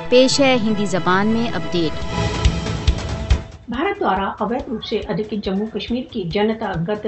پیش ہے ہندی زبان میں اپڈیٹ۔ بھارت دوارا اویدھ روپ سے ادھکت جموں کشمیر کی جنتا گت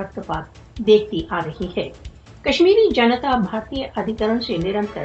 رکتپات دیکھتی آ رہی ہے۔ کشمیری جنتا بھارتی ادھیکرن سے نرنتر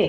ہے۔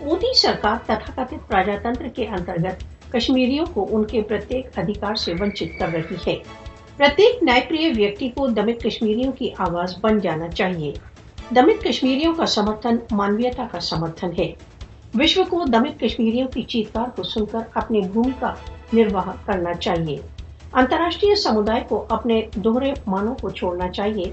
مودی سرکار تتھاکتھت پرجاتنتر کے انترگت کشمیریوں کو ان کے پرتیک ادھیکار سے ونچت کر رہی ہے۔ پرتیک نیاپریہ ویکتی کو دمت کشمیریوں کی آواز بن جانا چاہیے۔ دمت کشمیریوں کا سمرتھن مانویتا کا سمرتھن ہے۔ وشو کو دمت کشمیریوں کی چیتکار کو سن کر اپنی بھومکا نرواہ کرنا چاہیے۔ انترراشٹریہ سمودائے کو اپنے دوہرے مانوں کو چھوڑنا چاہیے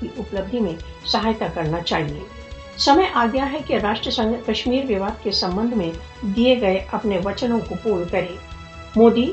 کی اپلبدھی میں سہایتا کرنا چاہیے۔ سمے آ گیا ہے کہ راشٹر سنگھ کشمیر وواد کے سمبند میں دیے گئے اپنے وچنوں کو پورن کرے۔ مودی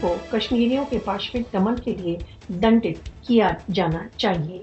کو کشمیریوں کے پاشوک دمن کے لیے دنڈت کیا جانا چاہیے۔